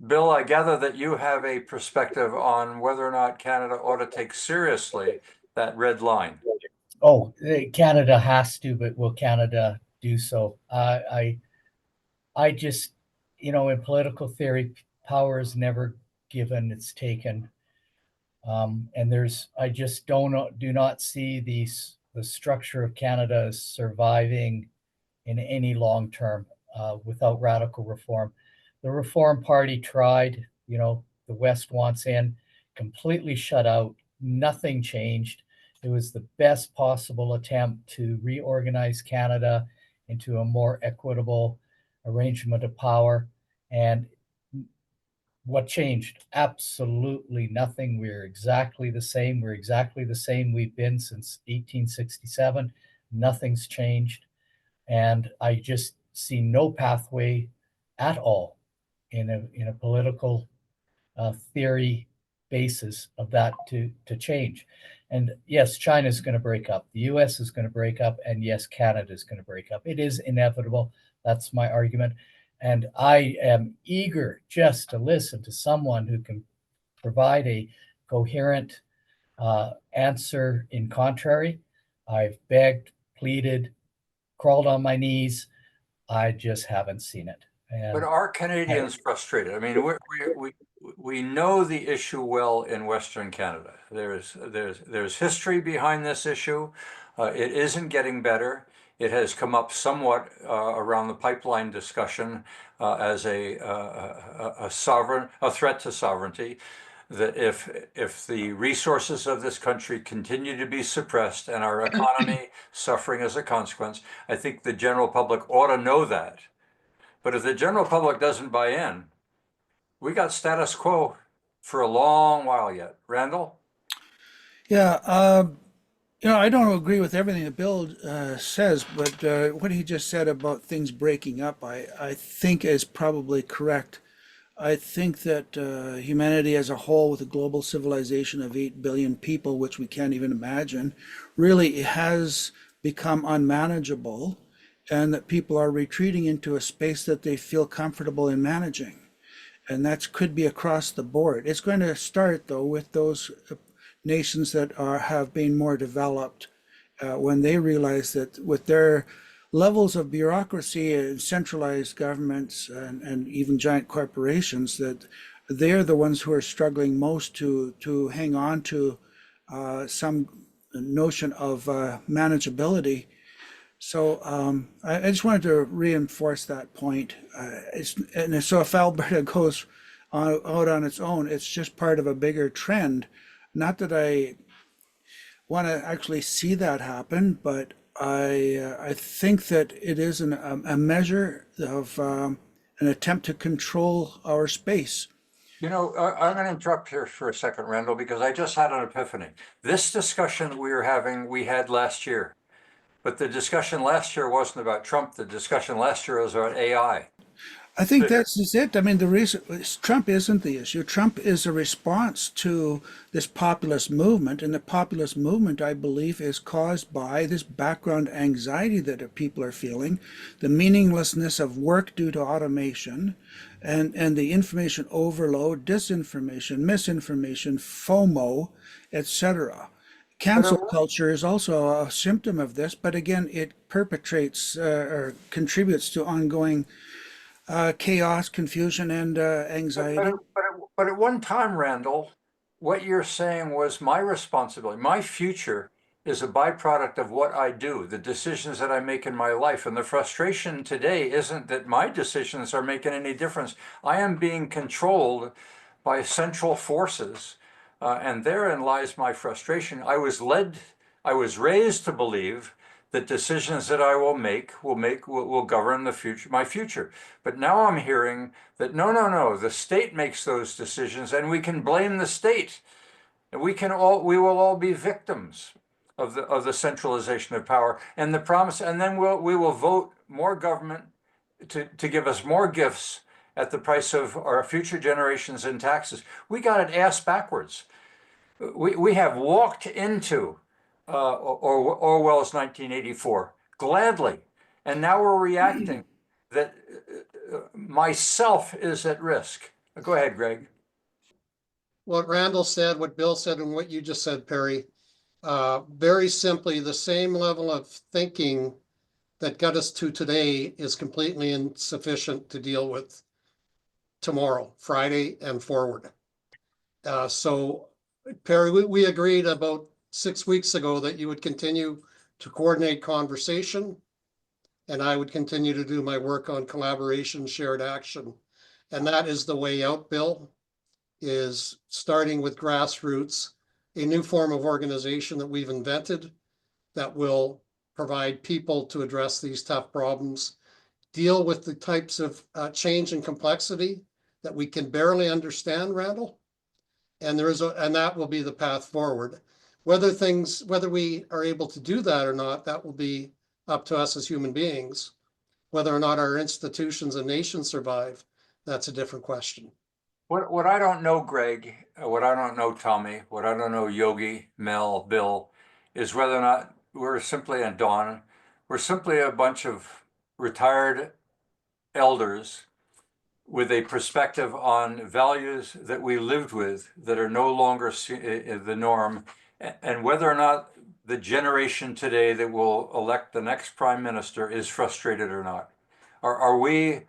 Bill, I gather that you have a perspective on whether or not Canada ought to take seriously that red line. Oh, Canada has to, but will Canada do so? I just, in political theory, power is never given, it's taken. And I just do not see the structure of Canada as surviving in any long term without radical reform. The Reform Party tried, the West wants in, completely shut out, nothing changed. It was the best possible attempt to reorganize Canada into a more equitable arrangement of power. And what changed? Absolutely nothing. We're exactly the same. We're exactly the same we've been since 1867. Nothing's changed. And I just see no pathway at all in a political theory basis of that to change. And yes, China's going to break up. The US is going to break up. And yes, Canada is going to break up. It is inevitable. That's my argument. And I am eager just to listen to someone who can provide a coherent answer in contrary. I've begged, pleaded, crawled on my knees. I just haven't seen it. But are Canadians frustrated? I mean, we know the issue well in Western Canada. There's history behind this issue. It isn't getting better. It has come up somewhat around the pipeline discussion as a threat to sovereignty. That if the resources of this country continue to be suppressed and our economy suffering as a consequence, I think the general public ought to know that. But if the general public doesn't buy in, we got status quo for a long while yet. Randall? Yeah, I don't agree with everything that Bill says, but what he just said about things breaking up, I think is probably correct. I think that humanity as a whole, with a global civilization of 8 billion people, which we can't even imagine, really has become unmanageable, and that people are retreating into a space that they feel comfortable in managing. And that could be across the board. It's going to start, though, with those nations that have been more developed when they realize that with their levels of bureaucracy and centralized governments and even giant corporations, that they're the ones who are struggling most to hang on to some notion of manageability. So I just wanted to reinforce that point. So if Alberta goes out on its own, it's just part of a bigger trend. Not that I want to actually see that happen, but I think that it is a measure of an attempt to control our space. You know, I'm going to interrupt here for a second, Randall, because I just had an epiphany. This discussion we were having, we had last year. But the discussion last year wasn't about Trump. The discussion last year was about AI. I think that's just it. I mean, the reason Trump isn't the issue. Trump is a response to this populist movement, and the populist movement, I believe, is caused by this background anxiety that people are feeling, the meaninglessness of work due to automation, and the information overload, disinformation, misinformation, FOMO, etc. Cancel culture is also a symptom of this, but again, it perpetrates or contributes to ongoing chaos, confusion, and anxiety. But at one time, Randall, what you're saying was my responsibility. My future is a byproduct of what I do, the decisions that I make in my life. And the frustration today isn't that my decisions are making any difference. I am being controlled by central forces. And therein lies my frustration. I was raised to believe that decisions that I will govern the future, my future. But now I'm hearing that no, the state makes those decisions, and we can blame the state. And we will all be victims of the centralization of power and the promise. And then we will vote more government to give us more gifts at the price of our future generations in taxes. We got it ass backwards. We have walked into Orwell's 1984 gladly, and now we're reacting that myself is at risk. Go ahead, Greg. What Randall said, what Bill said, and what you just said, Perry, very simply, the same level of thinking that got us to today is completely insufficient to deal with tomorrow, Friday, and forward. So, Perry, we agreed about 6 weeks ago that you would continue to coordinate conversation, and I would continue to do my work on collaboration, shared action. And that is the way out, Bill, is starting with grassroots, a new form of organization that we've invented that will provide people to address these tough problems, deal with the types of change and complexity that we can barely understand, Randall. And that will be the path forward. Whether we are able to do that or not, that will be up to us as human beings. Whether or not our institutions and nations survive, that's a different question. What I don't know, Greg, what I don't know, Tommy, what I don't know, Yogi, Mel, Bill, is whether or not we're simply, and Dawn, we're simply a bunch of retired elders with a perspective on values that we lived with that are no longer the norm, and whether or not the generation today that will elect the next prime minister is frustrated or not. Are we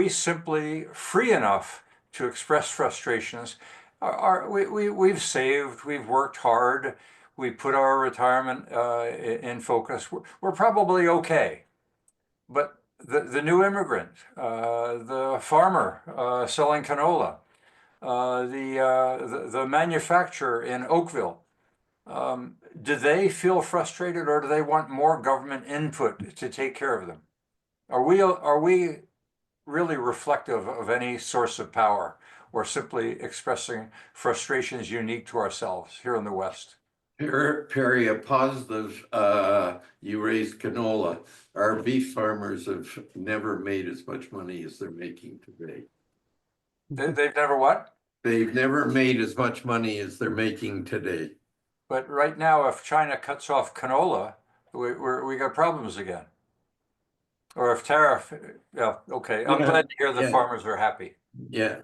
simply free enough to express frustrations? We've saved, we've worked hard, we put our retirement in focus. We're probably okay. But the new immigrant, the farmer selling canola, the manufacturer in Oakville, do they feel frustrated, or do they want more government input to take care of them? Are we really reflective of any source of power, or simply expressing frustrations unique to ourselves here in the West? Perry, a positive, you raised canola. Our beef farmers have never made as much money as they're making today. They've never what? They've never made as much money as they're making today. But right now, if China cuts off canola, we got problems again. Or if tariff, yeah, okay. I'm glad to hear the farmers are happy. Yeah.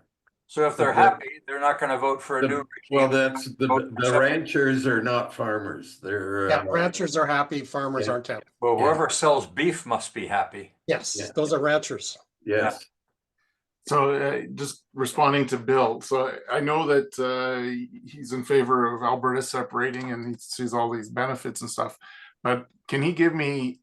So if they're happy, they're not going to vote for a new regime. Well, that's the ranchers are not farmers. They're ranchers are happy, farmers aren't happy. Well, whoever sells beef must be happy. Yes, those are ranchers. Yes. So just responding to Bill, so I know that he's in favor of Alberta separating and he sees all these benefits and stuff, but can he give me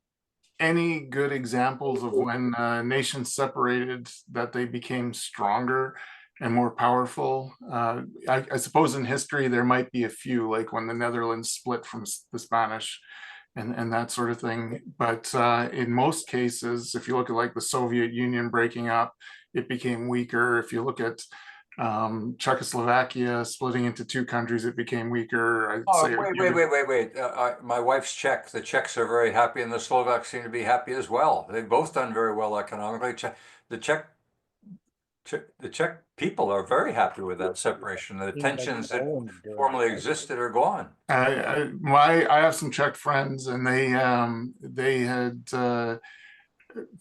any good examples of when nations separated that they became stronger and more powerful? I suppose in history there might be a few, like when the Netherlands split from the Spanish, and that sort of thing. But in most cases, if you look at like the Soviet Union breaking up, it became weaker. If you look at Czechoslovakia splitting into two countries, it became weaker. I'd Oh, say wait. My wife's Czech. The Czechs are very happy, and the Slovaks seem to be happy as well. They've both done very well economically. The Czech people are very happy with that separation. The tensions that formerly existed are gone. I have some Czech friends, and they had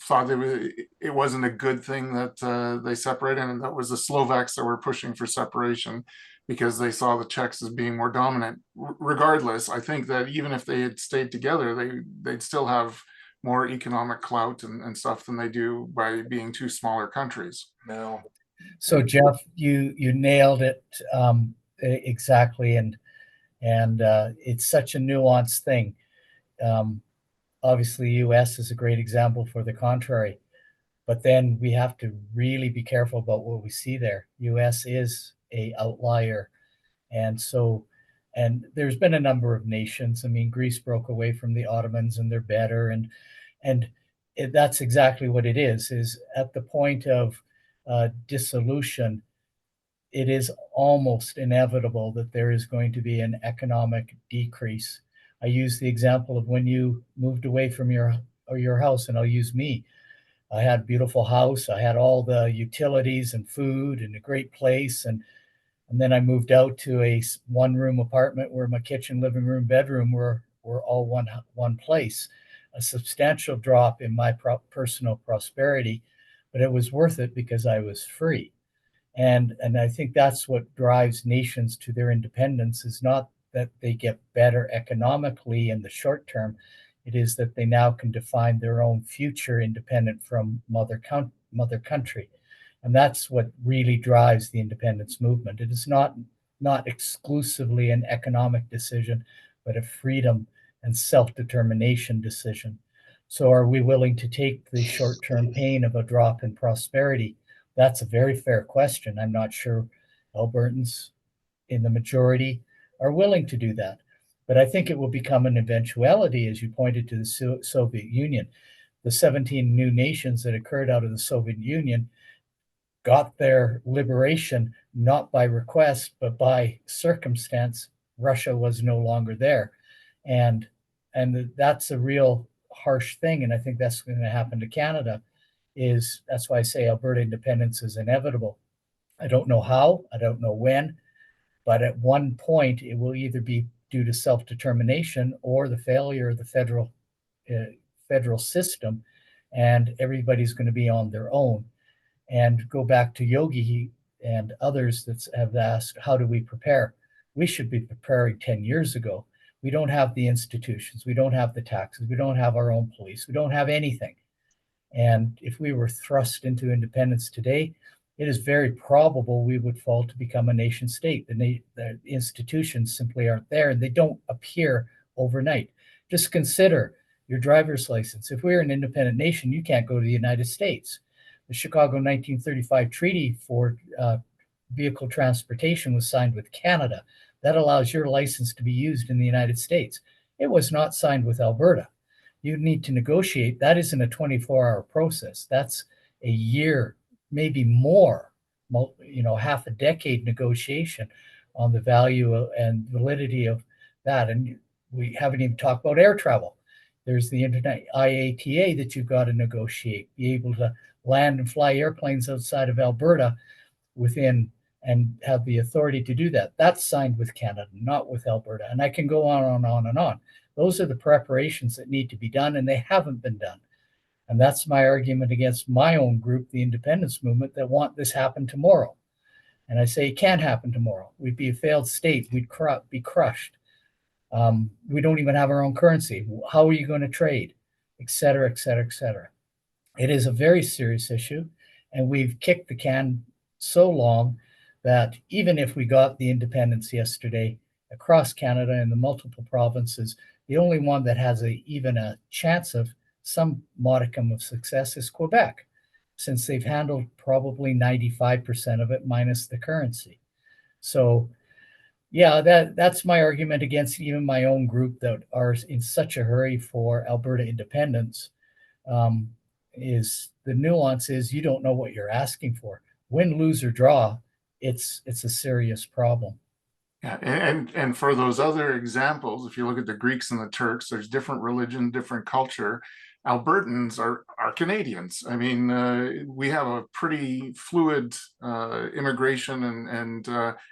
thought it wasn't a good thing that they separated, and that was the Slovaks that were pushing for separation because they saw the Czechs as being more dominant. Regardless, I think that even if they had stayed together, they'd still have more economic clout and stuff than they do by being two smaller countries. No. So Jeff, you nailed it exactly, and it's such a nuanced thing. Obviously, U.S. is a great example for the contrary, but then we have to really be careful about what we see there. U.S. is a outlier, and there's been a number of nations. I mean, Greece broke away from the Ottomans, and they're better, and that's exactly what it is at the point of dissolution. It is almost inevitable that there is going to be an economic decrease. I use the example of when you moved away from your house, and I'll use me. I had a beautiful house. I had all the utilities and food and a great place, and then I moved out to a one-room apartment where my kitchen, living room, bedroom were all one place. A substantial drop in my personal prosperity, but it was worth it because I was free. And I think that's what drives nations to their independence, is not that they get better economically in the short term. It is that they now can define their own future independent from mother country. And that's what really drives the independence movement. It is not exclusively an economic decision, but a freedom and self-determination decision. So are we willing to take the short-term pain of a drop in prosperity? That's a very fair question. I'm not sure Albertans in the majority are willing to do that. But I think it will become an eventuality, as you pointed to the Soviet Union. The 17 new nations that occurred out of the Soviet Union got their liberation not by request, but by circumstance. Russia was no longer there. And that's a real harsh thing. And I think that's going to happen to Canada. That's why I say Alberta independence is inevitable. I don't know how, I don't know when, but at one point it will either be due to self-determination or the failure of the federal system, and everybody's going to be on their own. And go back to Yogi and others that have asked, how do we prepare? We should be preparing 10 years ago. We don't have the institutions, we don't have the taxes, we don't have our own police, we don't have anything. And if we were thrust into independence today, it is very probable we would fall to become a nation state. The institutions simply aren't there, and they don't appear overnight. Just consider your driver's license. If we're an independent nation, you can't go to the United States. The Chicago 1935 Treaty for vehicle transportation was signed with Canada. That allows your license to be used in the United States. It was not signed with Alberta. You need to negotiate. That isn't a 24-hour process. That's a year, maybe more, half a decade negotiation on the value and validity of that. And we haven't even talked about air travel. There's the internet IATA that you've got to negotiate, be able to land and fly airplanes outside of Alberta within and have the authority to do that. That's signed with Canada, not with Alberta. And I can go on and on and on. Those are the preparations that need to be done, and they haven't been done. And that's my argument against my own group, the independence movement, that want this happen tomorrow. And I say it can't happen tomorrow. We'd be a failed state. We'd be crushed. We don't even have our own currency. How are you going to trade? Et cetera, et cetera, et cetera. It is a very serious issue, and we've kicked the can so long that even if we got the independence yesterday across Canada and the multiple provinces, the only one that has even a chance of some modicum of success is Quebec, since they've handled probably 95% of it minus the currency. So Yeah, that's my argument against even my own group that are in such a hurry for Alberta independence. Um, is the nuance is you don't know what you're asking for. Win, lose, or draw, it's a serious problem. Yeah, and for those other examples, if you look at the Greeks and the Turks, there's different religion, different culture. Albertans are Canadians. I mean, we have a pretty fluid immigration and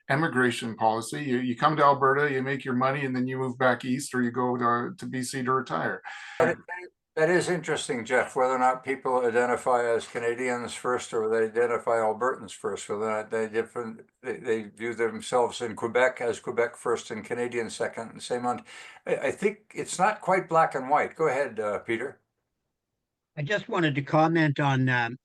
emigration policy. You come to Alberta, you make your money, and then you move back east, or you go to BC to retire. That is interesting, Jeff, whether or not people identify as Canadians first or they identify Albertans first, whether or not they view themselves in Quebec as Quebec first and Canadian second, and same on. I think it's not quite black and white. Go ahead, Peter. I just wanted to comment on a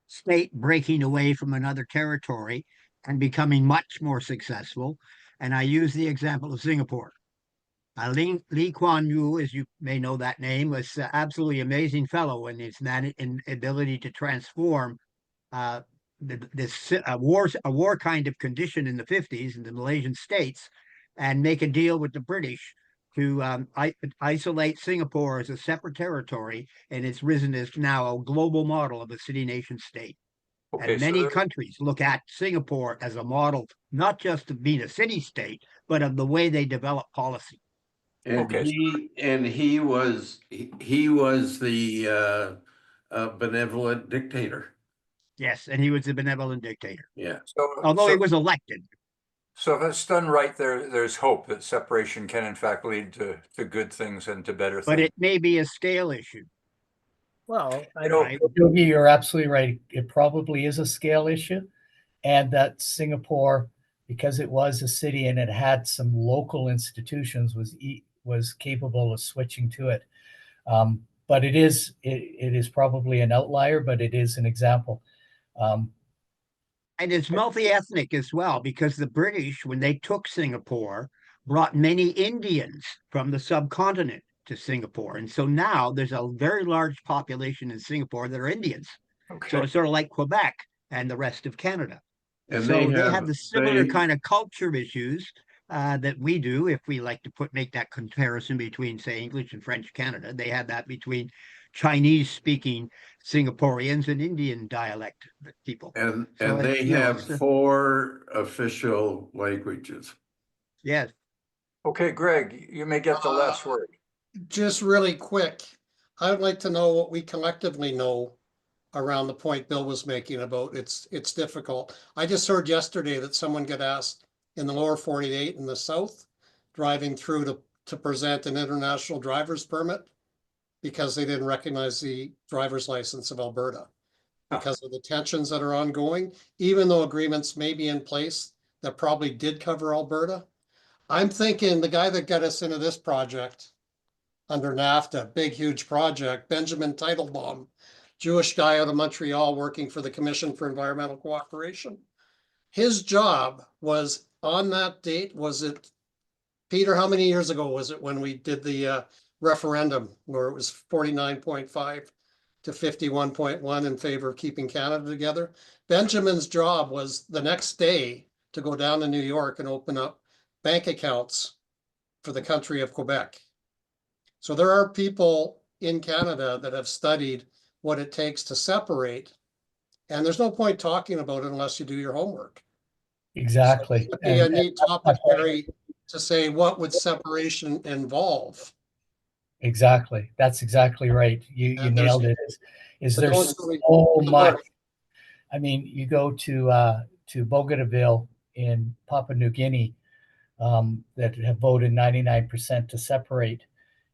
state breaking away from another territory and becoming much more successful. And I use the example of Singapore. Lee Kuan Yew, as you may know that name, was absolutely amazing fellow in his ability to transform this a war kind of condition in the 50s in the Malaysian states and make a deal with the British to isolate Singapore as a separate territory, and it's risen as now a global model of a city-nation state. Okay, And many countries look at Singapore as a model, not just of being a city-state, but of the way they develop policy. And Okay. he was the benevolent dictator. Yes, and he was a benevolent dictator. Yeah. Although he was elected. So if it's done right, there's hope that separation can in fact lead to good things and to better But things. it may be a scale issue. Well, I don't. Yogi, you're absolutely right. It probably is a scale issue, and that Singapore, because it was a city and it had some local institutions, was capable of switching to it. But it is probably an outlier, but it is an example. And it's multi-ethnic as well, because the British, when they took Singapore, brought many Indians from the subcontinent to Singapore. And so now there's a very large population in Singapore that are Indians. Okay. So it's sort of like Quebec and the rest of Canada. And so they have the similar kind of culture issues that we do, if we like to make that comparison between, say, English and French Canada. They have that between Chinese-speaking Singaporeans and Indian dialect people. And they have 4 official languages. Yes. Okay, Greg, you may get the last word. Just really quick, I would like to know what we collectively know around the point Bill was making about it's difficult. I just heard yesterday that someone got asked in the lower 48 in the south, driving through to present an international driver's permit because they didn't recognize the driver's license of Alberta because of the tensions that are ongoing, even though agreements may be in place that probably did cover Alberta. I'm thinking the guy that got us into this project under NAFTA, big, huge project, Benjamin Teitelbaum, Jewish guy out of Montreal working for the Commission for Environmental Cooperation. His job was on that date, was it, Peter, how many years ago was it when we did the referendum where it was 49.5 to 51.1 in favor of keeping Canada together? Benjamin's job was the next day to go down to New York and open up bank accounts for the country of Quebec. So there are people in Canada that have studied what it takes to separate, and there's no point talking about it unless you do your homework. Exactly. So it would be a neat topic, Harry, to say what would separation involve. Exactly. That's exactly right. You nailed it. Is there so much? I mean, you go to Bougainville in Papua New Guinea that have voted 99% to separate.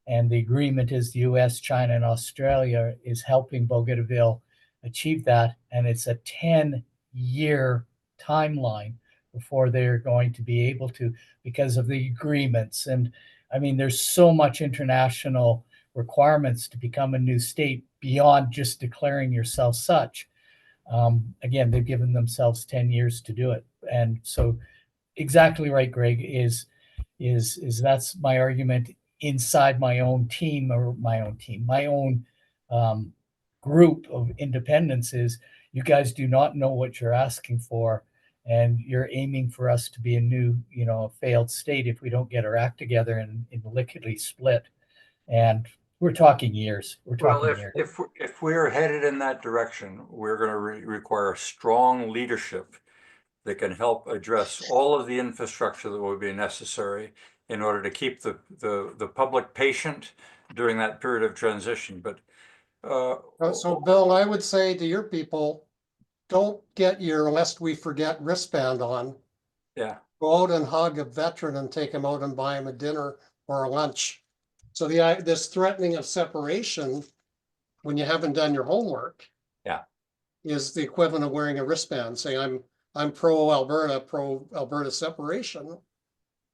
And the agreement is the US, China, and Australia is helping Bougainville achieve that. And it's a 10-year timeline before they're going to be able to, because of the agreements. And I mean, there's so much international requirements to become a new state beyond just declaring yourself such. Again, they've given themselves 10 years to do it. And so exactly right, Greg, is that's my argument inside my own team my own group of independents is you guys do not know what you're asking for. and you're aiming for us to be a new, failed state if we don't get our act together and liquidly split. And we're talking years. We're Well, talking years. if we're headed in that direction, we're going to require strong leadership that can help address all of the infrastructure that will be necessary in order to keep the public patient during that period of transition. But So Bill, I would say to your people, don't get your lest we forget wristband on. yeah, Go out and hug a veteran and take him out and buy him a dinner or a lunch. So this threatening of separation when you haven't done your homework, yeah, is the equivalent of wearing a wristband, saying I'm pro Alberta separation.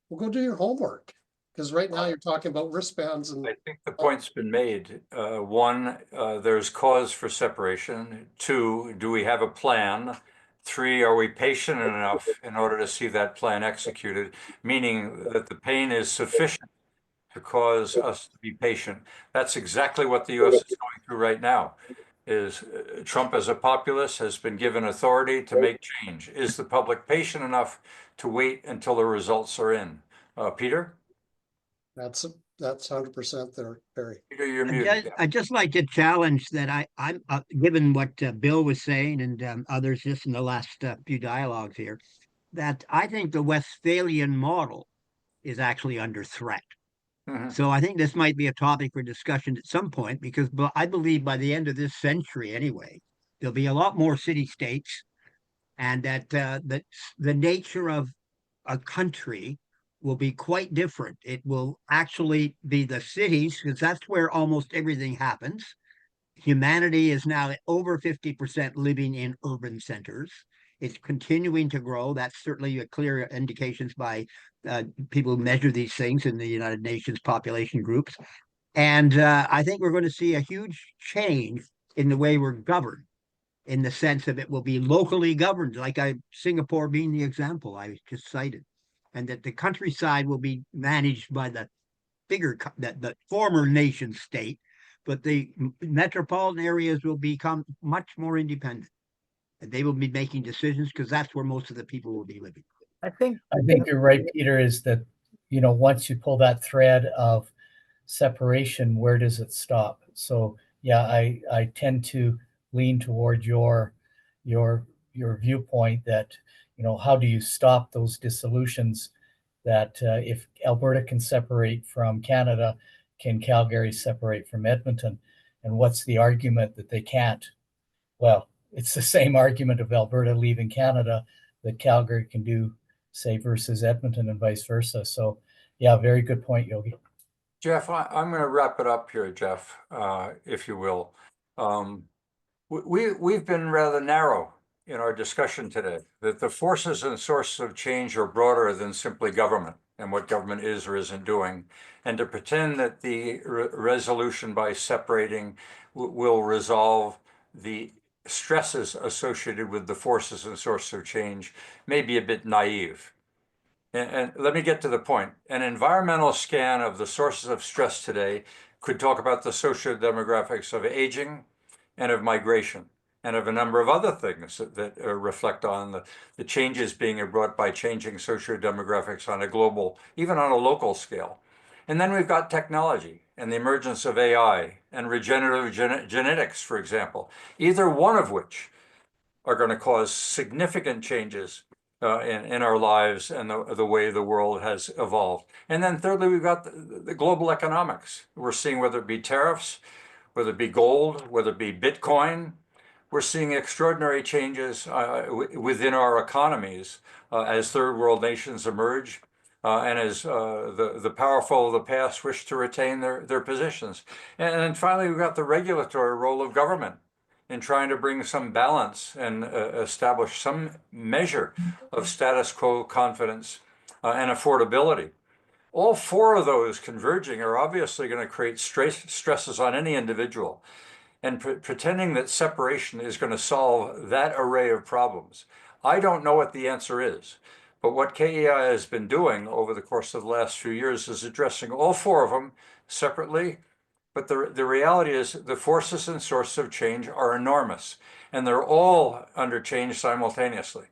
Well, go do your homework, because right now you're talking about wristbands and I think the point's been made. One, there's cause for separation. Two, do we have a plan? Three, are we patient enough in order to see that plan executed, meaning that the pain is sufficient to cause us to be patient? That's exactly what the US is going through right now. Is Trump as a populist has been given authority to make change. Is the public patient enough to wait until the results are in? Peter? that's 100% there, Barry. Peter, you're muted. I'd just like to challenge that I'm given what Bill was saying and others just in the last few dialogues here, that I think the Westphalian model is actually under threat. Mhm. So I think this might be a topic for discussion at some point, because I believe by the end of this century anyway, there'll be a lot more city states, and that the nature of a country will be quite different. It will actually be the cities, because that's where almost everything happens. Humanity is now at over 50% living in urban centers. It's continuing to grow. That's certainly a clear indications by people who measure these things in the United Nations population groups. And I think we're going to see a huge change in the way we're governed, in the sense of it will be locally governed, like Singapore being the example I just cited, and that the countryside will be managed by the the former nation state, but the metropolitan areas will become much more independent. And they will be making decisions because that's where most of the people will be living. I think you're right, Peter, is that, once you pull that thread of separation, where does it stop? So yeah, I tend to lean toward your viewpoint that, how do you stop those dissolutions, that if Alberta can separate from Canada, can Calgary separate from Edmonton? And what's the argument that they can't? Well, it's the same argument of Alberta leaving Canada that Calgary can do, say, versus Edmonton and vice versa. So yeah, very good point, Yogi. Jeff, I'm going to wrap it up here, Jeff, if you will. We've been rather narrow in our discussion today, that the forces and sources of change are broader than simply government and what government is or isn't doing. And to pretend that the resolution by separating will resolve the stresses associated with the forces and sources of change may be a bit naive. And let me get to the point. An environmental scan of the sources of stress today could talk about the socio-demographics of aging and of migration and of a number of other things that reflect on the changes being brought by changing socio-demographics on a global, even on a local scale. And then we've got technology and the emergence of AI and regenerative genetics, for example, either one of which are going to cause significant changes in our lives and the way the world has evolved. And then thirdly, we've got the global economics. We're seeing whether it be tariffs, whether it be gold, whether it be Bitcoin, we're seeing extraordinary changes within our economies as third world nations emerge and as the powerful of the past wish to retain their positions. And then finally, we've got the regulatory role of government in trying to bring some balance and establish some measure of status quo confidence and affordability. All four of those converging are obviously going to create stresses on any individual. And pretending that separation is going to solve that array of problems, I don't know what the answer is. But what KEI has been doing over the course of the last few years is addressing all four of them separately. But the reality is the forces and sources of change are enormous, and they're all under change simultaneously.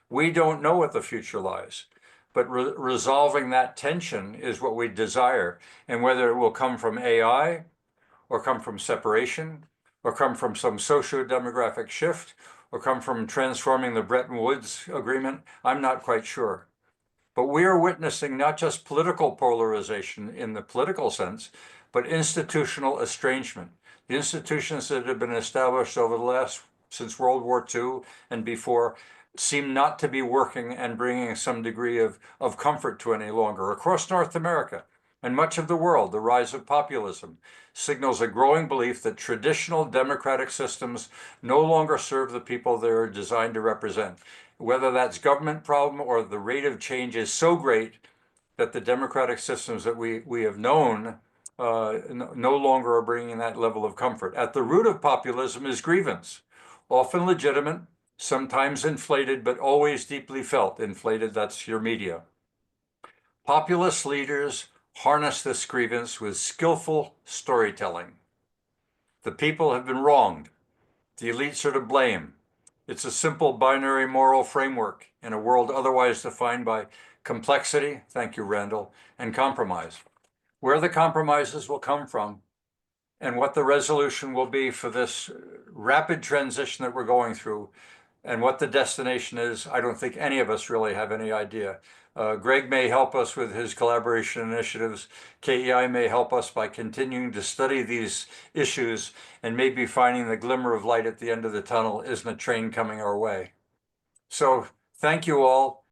We don't know what the future lies, but resolving that tension is what we desire. And whether it will come from AI or come from separation or come from some socio-demographic shift or come from transforming the Bretton Woods agreement, I'm not quite sure. But we are witnessing not just political polarization in the political sense, but institutional estrangement. The institutions that have been established over the last, since World War II and before, seem not to be working and bringing some degree of comfort to any longer. Across North America and much of the world, the rise of populism signals a growing belief that traditional democratic systems no longer serve the people they are designed to represent. Whether that's government problem or the rate of change is so great that the democratic systems that we have known no longer are bringing that level of comfort. At the root of populism is grievance, often legitimate, sometimes inflated, but always deeply felt. Inflated, that's your media. Populist leaders harness this grievance with skillful storytelling. The people have been wronged. The elites are to blame. It's a simple binary moral framework in a world otherwise defined by complexity, thank you, Randall, and compromise. Where the compromises will come from and what the resolution will be for this rapid transition that we're going through and what the destination is, I don't think any of us really have any idea. Greg may help us with his collaboration initiatives. KEI may help us by continuing to study these issues and maybe finding the glimmer of light at the end of the tunnel isn't a train coming our way. So thank you all.